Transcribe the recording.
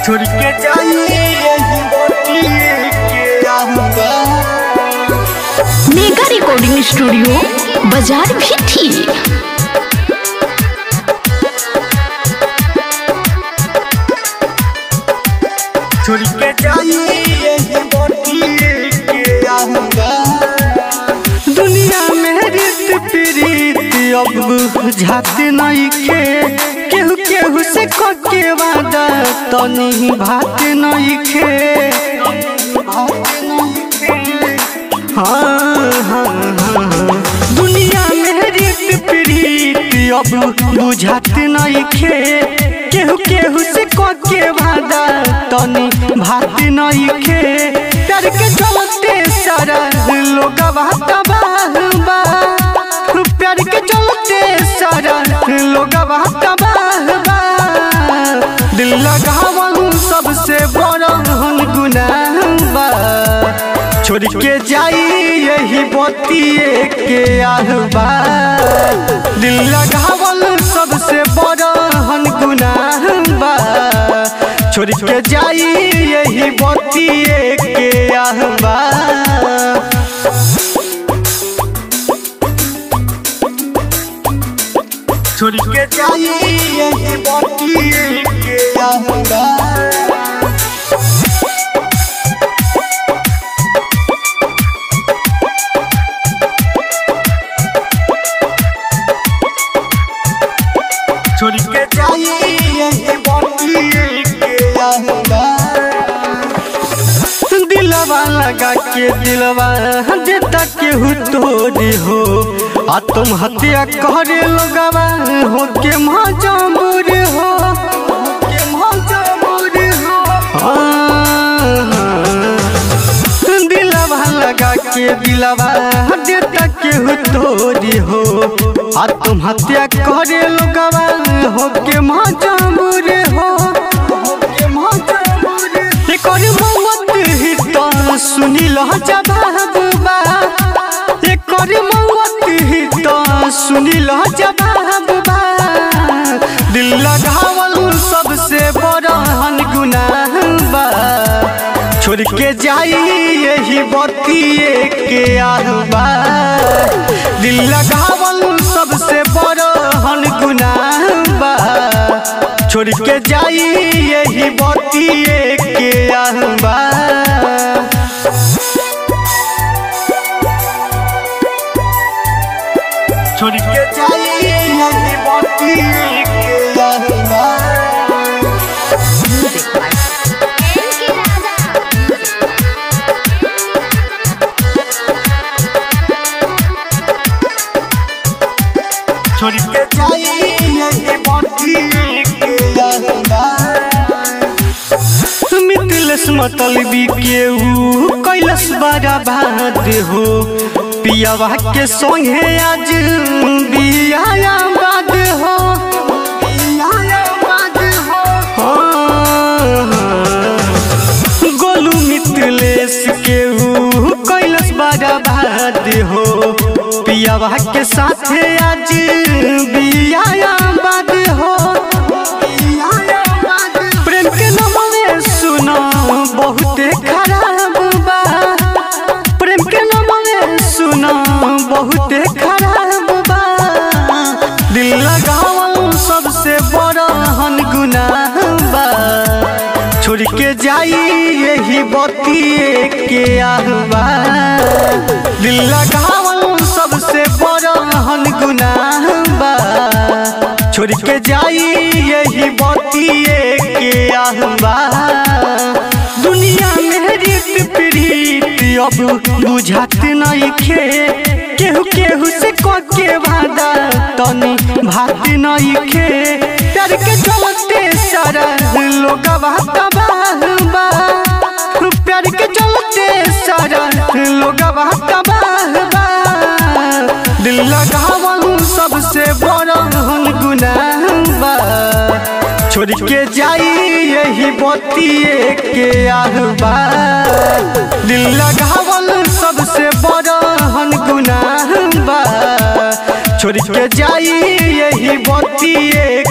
छोड़ के जाइए मेगा रिकॉर्डिंग स्टूडियो बाजार भी थी। छोड़ के जाइए दुनिया में रीत प्रीत अब झाते नहीं खे केहू केहू से के वादा तो नहीं भात नहीं खे। हाँ दुनिया में रीत प्रीत अब बुझाते नहीं खे केहू केहू से के वादा तो नहीं भात नहीं खे। प्यार के चलते सारा लोग प्यार के चलते सारा लोग दिल लगावल सबसे बड़ा गुनाह बा। छोड़ के जाई यही बतिए के आहबा दिल लगावल सबसे बड़ा गुनाह बा। छोड़ के जाई यही बतिए के आहबा। छोड़ के जाइए यही बतिए के आहबा। छोड़ के जाइए यही बतिए के आहबा। दिलवा लगा के दिलवा देता केहू तोड़ी हो आ तुम हत्या करे लोगवा हो के मजबूर हो दिलवा लगा के दिलवा देता केहू तोड़ी हो आ तुम हत्या करे लोगवा हो के मजबूर हो। सुनी लो जवाबा एक मौत ही तो सुनी लो जवाबा। दिल लगावल सबसे बड़ा गुनाह बा। छोड़ के जाई यही बतिए के आहबा दिल लगावल सबसे बड़ा गुनाह बा। छोड़ के जाई यही बतिए के आहबा। छोड़ के जाइए यही बतिए के आहबा। छोड़ के जाइए यही बतिए के आहबा। मिथिलेश मतलबी केहू कैलस बर्बाद हो पियावा के संगे आज बियाया बाद हो। गोलू मिथिलेश केहू कैलस बर्बाद हो पियावा के साथे आज बियाया बाद हो। प्रेम के नाम सुना बहुत खराब बा प्रेम के नाम सुना बहुत खराब बा। दिल लगावल सबसे बड़ा गुनाह बा। छोड़ के जाई यही बतिए के आहबा दिल लगावल सबसे बड़ा गुनाह बा। छोड़ के जाई यही बतिए के आहबा। दुनिया में रीत प्रीत अब बुझाते नहीं खे केहू केहू से के वादा तनी भात नहीं खे। प्यार के चलते सारा लोग प्यार के चलते सारा लोग दिल लगावल सबसे बड़ा गुनाह बा। छोड़ के जाई यही बतिए के आहबा दिल लगावल सबसे बड़ा गुनाह बा। छोड़ के जाई यही बतिए